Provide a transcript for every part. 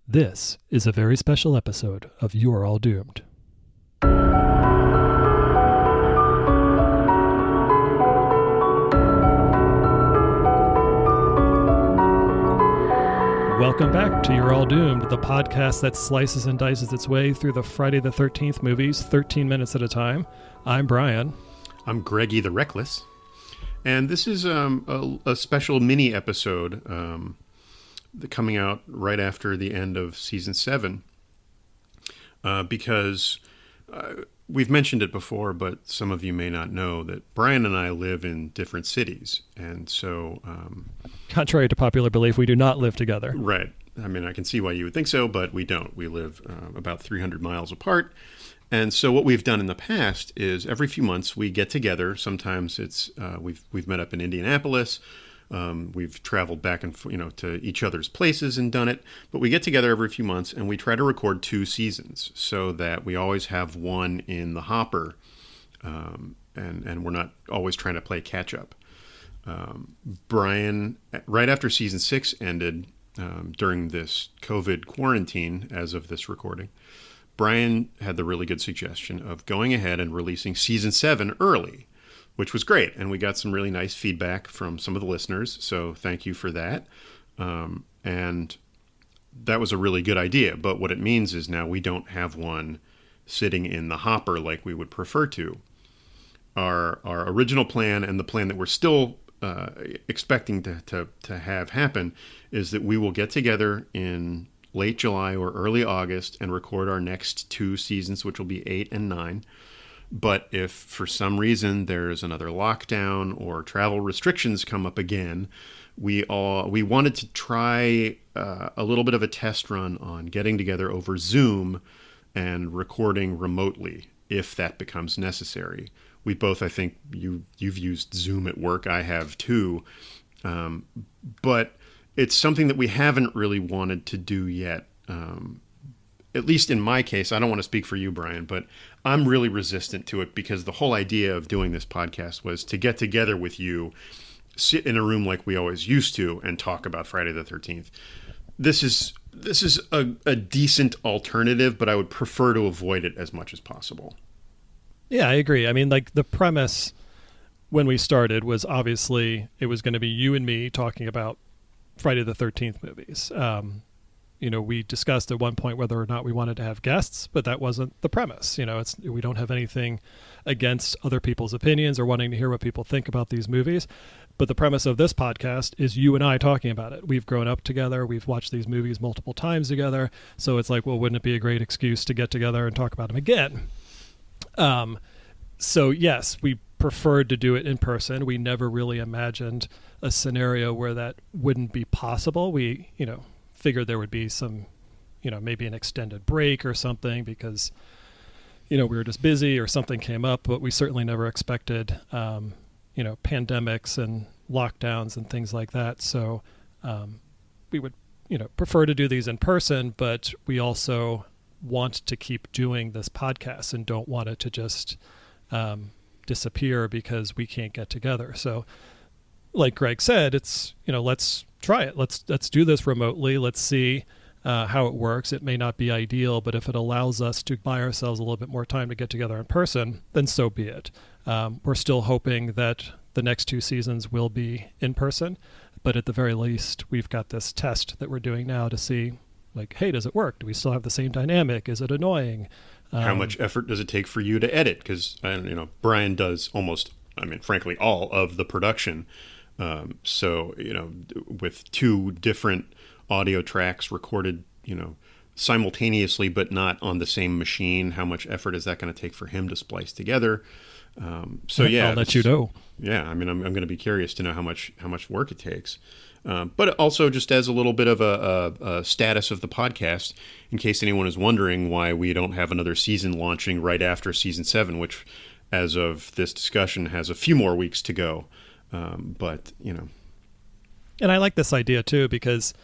This is a very special episode of You Are All Doomed. Welcome back to You're All Doomed, the podcast that slices and dices its way through the Friday the 13th movies 13 minutes at a time. I'm Brian. I'm Greggy the Reckless. And this is a special mini episode coming out right after the end of season 7 because we've mentioned it before, but some of you may not know that Brian and I live in different cities. And so... contrary to popular belief, we do not live together. Right. I mean, I can see why you would think so, but we don't. We live about 300 miles apart. And so what we've done in the past is every few months we get together. Sometimes it's we've met up in Indianapolis. We've traveled back and to each other's places and done it. But we get together every few months and we try to record 2 seasons so that we always have one in the hopper, and we're not always trying to play catch up. Brian, right after season 6 ended, during this COVID quarantine, as of this recording, Brian had the really good suggestion of going ahead and releasing season 7 early, which was great. And we got some really nice feedback from some of the listeners. So thank you for that. And that was a really good idea. But what it means is now we don't have one sitting in the hopper like we would prefer to. Our original plan, and the plan that we're still expecting to have happen, is that we will get together in late July or early August and record our next 2 seasons, which will be 8 and 9. But if for some reason there's another lockdown or travel restrictions come up again, we wanted to try a little bit of a test run on getting together over Zoom and recording remotely if that becomes necessary. We both, I think you've used Zoom at work. I have too. But it's something that we haven't really wanted to do yet. At least in my case, I don't want to speak for you, Brian, but I'm really resistant to it because the whole idea of doing this podcast was to get together with you, sit in a room like we always used to, and talk about Friday the 13th. This is a decent alternative, but I would prefer to avoid it as much as possible. Yeah, I agree. I mean, like, the premise when we started was obviously it was going to be you and me talking about Friday the 13th movies. We discussed at one point whether or not we wanted to have guests, but that wasn't the premise. We don't have anything against other people's opinions or wanting to hear what people think about these movies. But the premise of this podcast is you and I talking about it. We've grown up together. We've watched these movies multiple times together. So it's like, well, wouldn't it be a great excuse to get together and talk about them again? So yes, we preferred to do it in person. We never really imagined a scenario where that wouldn't be possible. We, figured there would be some, maybe an extended break or something because, we were just busy or something came up, but we certainly never expected, pandemics and lockdowns and things like that. So we would, prefer to do these in person, but we also want to keep doing this podcast and don't want it to just disappear because we can't get together. So like Greg said, it's, let's try it. Let's do this remotely. Let's see how it works. It may not be ideal, but if it allows us to buy ourselves a little bit more time to get together in person, then so be it. We're still hoping that the next 2 seasons will be in person, but at the very least, we've got this test that we're doing now to see, like, hey, does it work? Do we still have the same dynamic? Is it annoying? How much effort does it take for you to edit? Because, Brian does frankly, all of the production. So, with 2 different audio tracks recorded, simultaneously, but not on the same machine, how much effort is that going to take for him to splice together? Yeah, I'll let you know. Yeah. I'm going to be curious to know how much work it takes. But also just as a little bit of a status of the podcast, in case anyone is wondering why we don't have another season launching right after season 7, which as of this discussion has a few more weeks to go. And I like this idea too, because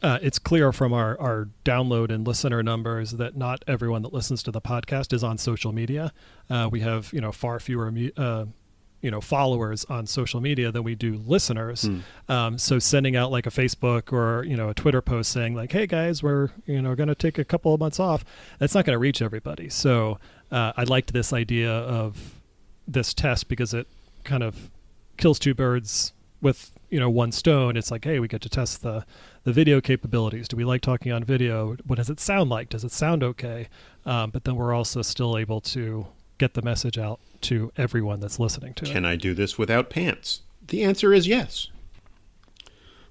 it's clear from our download and listener numbers that not everyone that listens to the podcast is on social media. We have, far fewer followers on social media than we do listeners. So sending out like a Facebook or a Twitter post saying like, hey guys, we're going to take a couple of months off, that's not going to reach everybody. So I liked this idea of this test because it kind of kills two birds with one stone. It's like, hey, we get to test the video capabilities. Do we like talking on video? What does it sound like? Does it sound okay? But then we're also still able to get the message out to everyone that's listening to it. Can I do this without pants? The answer is yes.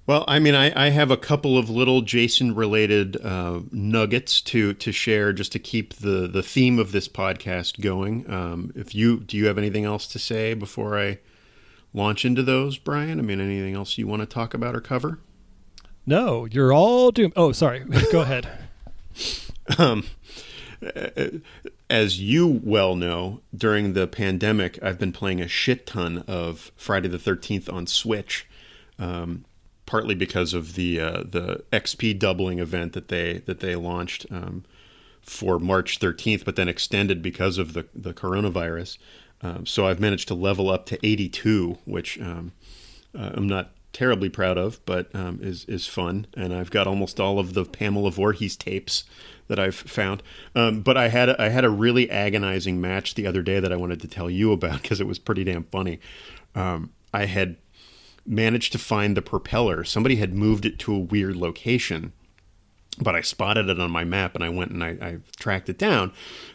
Well, I mean, I have a couple of little Jason-related nuggets to share just to keep the theme of this podcast going. Do you have anything else to say before I launch into those, Brian? I mean, anything else you want to talk about or cover? No, you're all doomed. Oh, sorry. Go ahead. As you well know, during the pandemic, I've been playing a shit ton of Friday the 13th on Switch, partly because of the XP doubling event that they launched for March 13th, but then extended because of the coronavirus. So I've managed to level up to 82, which I'm not terribly proud of, but is fun. And I've got almost all of the Pamela Voorhees tapes that I've found. But I had a really agonizing match the other day that I wanted to tell you about because it was pretty damn funny. I had managed to find the propeller. Somebody had moved it to a weird location, but I spotted it on my map and I went and I tracked it down.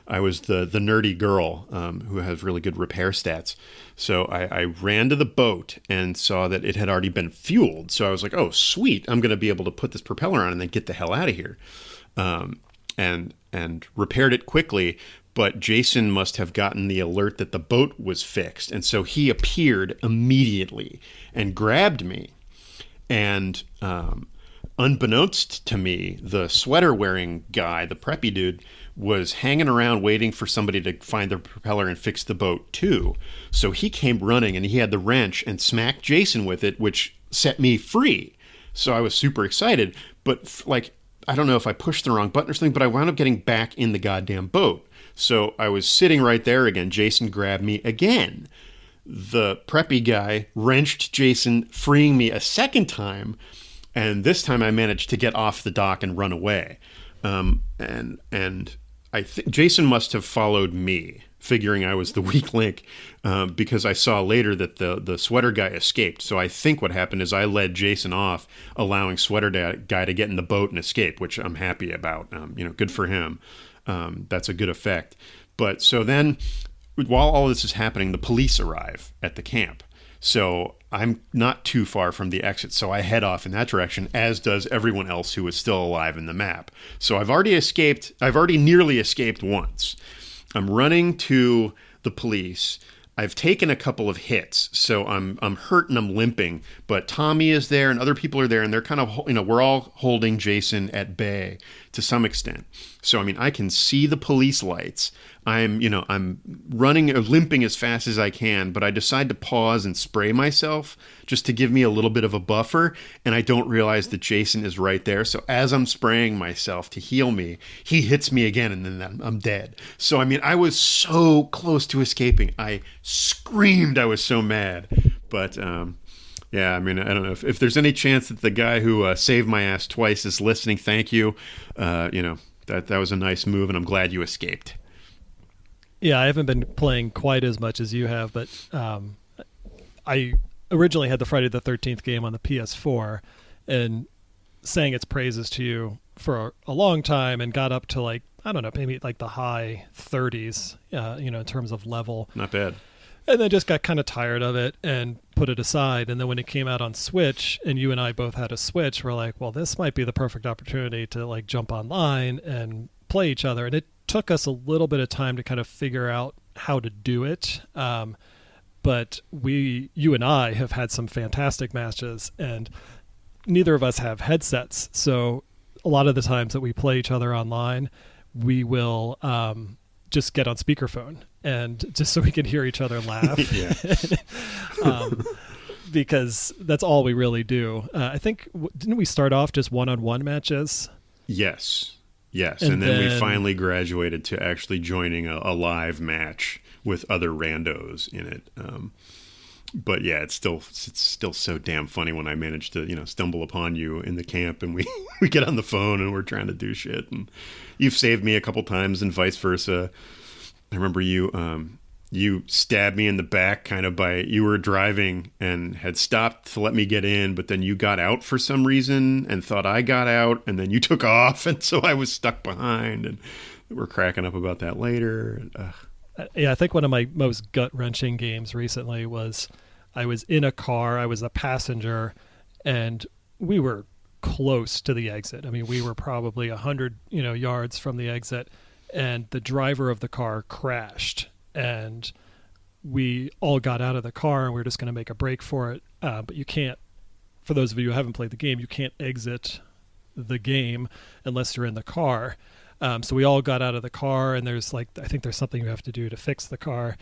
I was the nerdy girl who has really good repair stats. So I ran to the boat and saw that it had already been fueled. So I was like, oh, sweet. I'm going to be able to put this propeller on and then get the hell out of here. And repaired it quickly. But Jason must have gotten the alert that the boat was fixed. And so he appeared immediately and grabbed me. And unbeknownst to me, the sweater-wearing guy, the preppy dude, was hanging around waiting for somebody to find the propeller and fix the boat too. So he came running and he had the wrench and smacked Jason with it, which set me free. So I was super excited. But I don't know if I pushed the wrong button or something, but I wound up getting back in the goddamn boat. So I was sitting right there again. Jason grabbed me again. The preppy guy wrenched Jason, freeing me a second time. And this time I managed to get off the dock and run away. And I think Jason must have followed me, figuring I was the weak link, because I saw later that the sweater guy escaped. So I think what happened is I led Jason off, allowing sweater guy to get in the boat and escape, which I'm happy about. Good for him. That's a good effect. But so then, while all this is happening, the police arrive at the camp. So I'm not too far from the exit, so I head off in that direction, as does everyone else who is still alive in the map. So I've already nearly escaped once. I'm running to the police. I've taken a couple of hits, so I'm hurt and I'm limping, but Tommy is there and other people are there, and they're kind of, we're all holding Jason at bay to some extent. So, I mean, I can see the police lights. I'm running or limping as fast as I can, but I decide to pause and spray myself just to give me a little bit of a buffer, and I don't realize that Jason is right there. So as I'm spraying myself to heal me, he hits me again, and then I'm dead. So, I mean, I was so close to escaping. I screamed. I was so mad. But, yeah, I mean, I don't know if there's any chance that the guy who saved my ass twice is listening. Thank you. That was a nice move, and I'm glad you escaped. Yeah, I haven't been playing quite as much as you have, but I originally had the Friday the 13th game on the PS4 and sang its praises to you for a long time and got up to maybe the high 30s, in terms of level. Not bad. And then just got kind of tired of it and put it aside. And then when it came out on Switch and you and I both had a Switch, we're like, well, this might be the perfect opportunity to jump online and play each other. And it took us a little bit of time to kind of figure out how to do it. But you and I have had some fantastic matches, and neither of us have headsets. So a lot of the times that we play each other online, we will just get on speakerphone and just so we can hear each other laugh. Because that's all we really do. I think, didn't we start off just one-on-one matches? Yes. And then we finally graduated to actually joining a live match with other randos in it. But yeah, it's still so damn funny when I manage to, stumble upon you in the camp and we we get on the phone and we're trying to do shit, and you've saved me a couple times and vice versa. I remember you stabbed me in the back you were driving and had stopped to let me get in, but then you got out for some reason and thought I got out, and then you took off, and so I was stuck behind, and we're cracking up about that later. Yeah, I think one of my most gut-wrenching games recently was I was in a car, I was a passenger, and we were close to the exit. I mean, we were probably 100, yards from the exit, and the driver of the car crashed, and we all got out of the car, and we were just going to make a break for it. But you can't, for those of you who haven't played the game, you can't exit the game unless you're in the car. So we all got out of the car, and I think there's something you have to do to fix the car.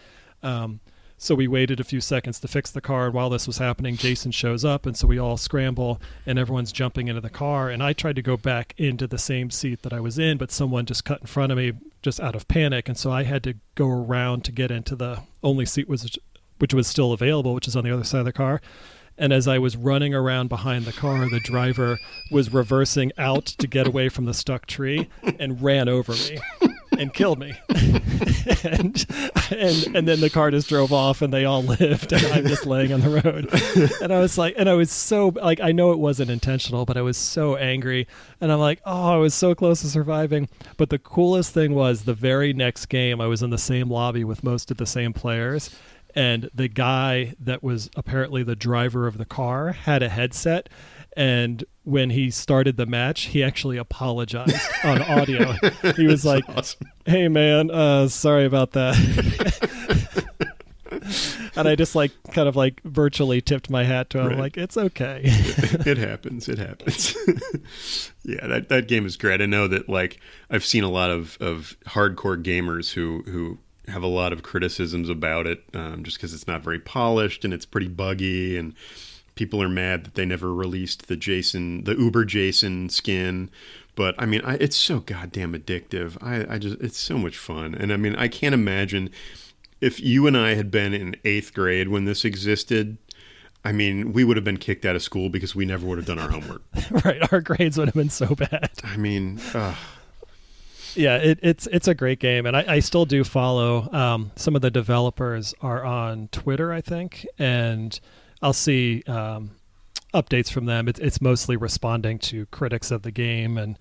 So we waited a few seconds to fix the car, and while this was happening, Jason shows up, and so we all scramble, and everyone's jumping into the car, and I tried to go back into the same seat that I was in, but someone just cut in front of me just out of panic, and so I had to go around to get into the only seat which was still available, which is on the other side of the car. And as I was running around behind the car, the driver was reversing out to get away from the stuck tree and ran over me and killed me. and then the car just drove off, and they all lived, and I'm just laying on the road. And I was so, I know it wasn't intentional, but I was so angry. And I'm like, oh, I was so close to surviving. But the coolest thing was the very next game, I was in the same lobby with most of the same players. And the guy that was apparently the driver of the car had a headset. And when he started the match, he actually apologized on audio. He was like, awesome. Hey, man, sorry about that. And I just virtually tipped my hat to him. Right. Like, it's okay. It happens. Yeah, that game is great. I know that I've seen a lot of hardcore gamers who have a lot of criticisms about it, just because it's not very polished and it's pretty buggy, and people are mad that they never released the Uber Jason skin. But I mean, it's so goddamn addictive. It's so much fun. And I mean, I can't imagine if you and I had been in 8th grade when this existed. I mean, we would have been kicked out of school because we never would have done our homework. Right. Our grades would have been so bad. I mean, yeah, it's a great game, and I still do follow. Some of the developers are on Twitter, I think, and I'll see updates from them. It's mostly responding to critics of the game, and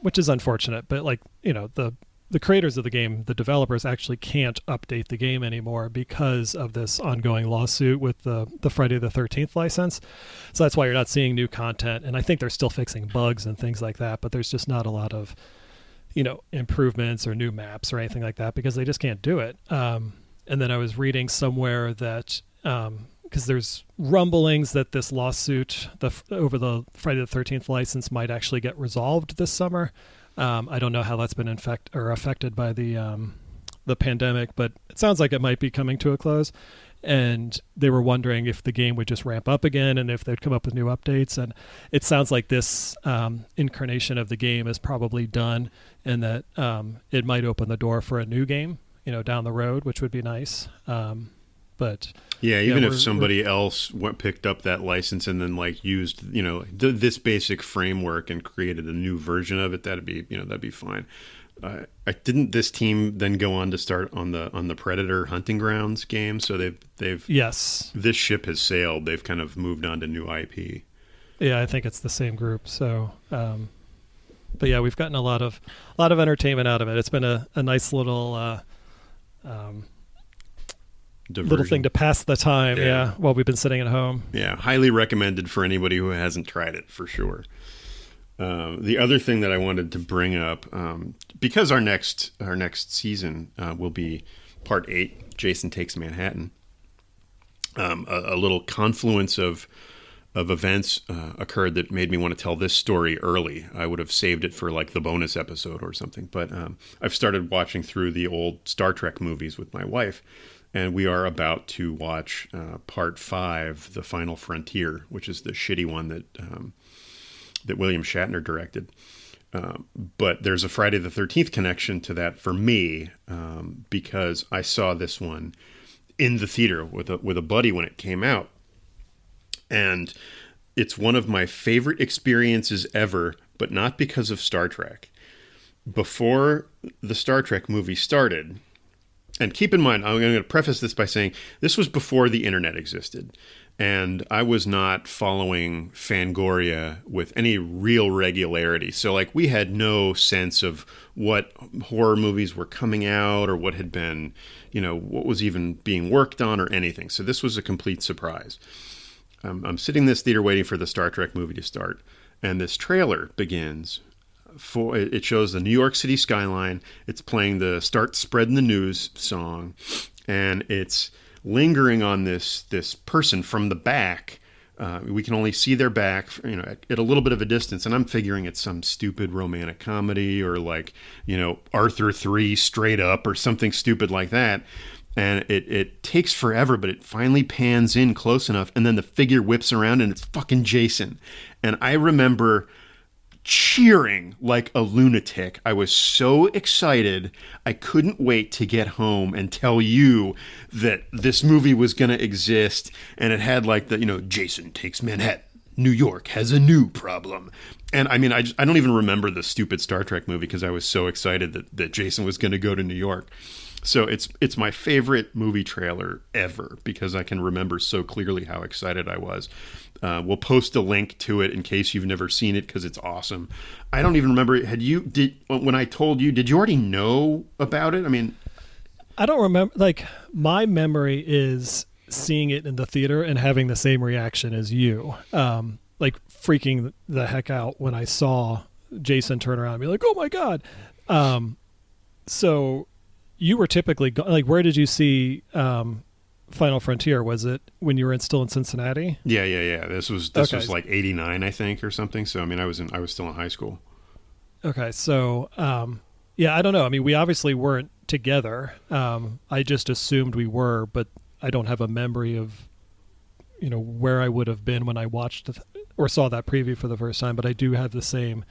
which is unfortunate. But the creators of the game, the developers, actually can't update the game anymore because of this ongoing lawsuit with the Friday the 13th license. So that's why you're not seeing new content, and I think they're still fixing bugs and things like that. But there's just not a lot of improvements or new maps or anything like that because they just can't do it. And then I was reading somewhere that because there's rumblings that this lawsuit over the Friday the 13th license might actually get resolved this summer. I don't know how that's been affected by the pandemic, but it sounds like it might be coming to a close. And they were wondering if the game would just ramp up again and if they'd come up with new updates. And it sounds like this incarnation of the game is probably done, and that it might open the door for a new game, down the road, which would be nice. But yeah, even if somebody else picked up that license and then used this basic framework and created a new version of it, that'd be fine. Didn't this team then go on to start on the Predator Hunting Grounds game? So they've yes, this ship has sailed. They've kind of moved on to new IP. Yeah, I think it's the same group. So, but yeah, we've gotten a lot of entertainment out of it. It's been a nice little thing to pass the time. Yeah, while we've been sitting at home. Yeah, highly recommended for anybody who hasn't tried it, for sure. The other thing that I wanted to bring up, because our next season will be part 8, Jason Takes Manhattan. A little confluence of events occurred that made me want to tell this story early. I would have saved it for the bonus episode or something. But I've started watching through the old Star Trek movies with my wife, and we are about to watch part 5, The Final Frontier, which is the shitty one that William Shatner directed. But there's a Friday the 13th connection to that for me, because I saw this one in the theater with a buddy when it came out. And it's one of my favorite experiences ever, but not because of Star Trek. Before the Star Trek movie started, and keep in mind, I'm going to preface this by saying this was before the internet existed. And I was not following Fangoria with any real regularity. So, like, we had no sense of what horror movies were coming out or what had been, what was even being worked on or anything. So this was a complete surprise. I'm sitting in this theater waiting for the Star Trek movie to start. And this trailer begins. It shows the New York City skyline. It's playing the Start Spreading the News song. And it's lingering on this person from the back. We can only see their back, at a little bit of a distance. And I'm figuring it's some stupid romantic comedy or like, Arthur 3 Straight Up or something stupid like that. And it takes forever, but it finally pans in close enough. And then the figure whips around and it's fucking Jason. And I remember cheering like a lunatic. I was so excited. I couldn't wait to get home and tell you that this movie was going to exist. And it had like Jason Takes Manhattan. New York has a new problem. And I mean, I don't even remember the stupid Star Trek movie because I was so excited that Jason was going to go to New York. So it's my favorite movie trailer ever because I can remember so clearly how excited I was. We'll post a link to it in case you've never seen it because it's awesome. I don't even remember. When I told you, did you already know about it? I mean, I don't remember. Like, my memory is seeing it in the theater and having the same reaction as you. Like freaking the heck out when I saw Jason turn around and be like, "Oh my God." So you were typically like, where did you see Final Frontier? Was it when you were still in Cincinnati? Yeah. This was like 89, I think, or something. So I mean, I was still in high school. Okay, so I don't know. I mean, we obviously weren't together. I just assumed we were, but I don't have a memory of where I would have been when I watched or saw that preview for the first time. But I do have the same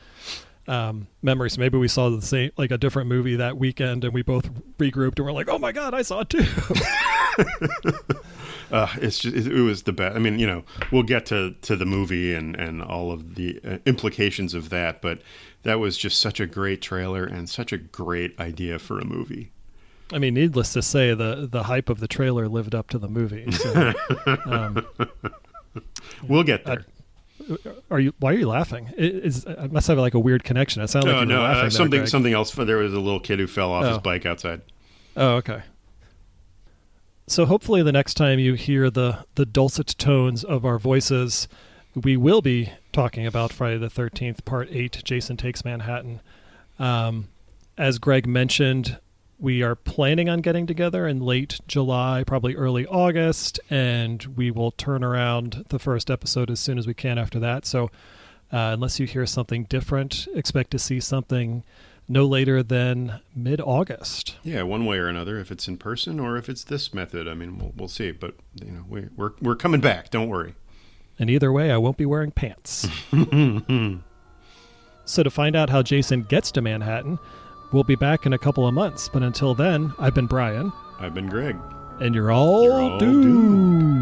memory. So maybe we saw the same, like a different movie that weekend, and we both regrouped and we're like, "Oh my God, I saw it too." It was the best. I mean, we'll get to the movie and all of the implications of that, but that was just such a great trailer and such a great idea for a movie. I mean, needless to say, the hype of the trailer lived up to the movie. So, we'll get there. Why are you laughing? I must have like a weird connection. It sounded like you were laughing. Something else. There was a little kid who fell off his bike outside. Oh, okay. So hopefully the next time you hear the dulcet tones of our voices, we will be talking about Friday the 13th, Part 8, Jason Takes Manhattan. As Greg mentioned, we are planning on getting together in late July, probably early August, and we will turn around the first episode as soon as we can after that. So unless you hear something different, expect to see something no later than mid-August. Yeah, one way or another, if it's in person or if it's this method. I mean, we'll see. But we're coming back. Don't worry. And either way, I won't be wearing pants. So to find out how Jason gets to Manhattan, we'll be back in a couple of months. But until then, I've been Brian. I've been Greg. And you're all doomed.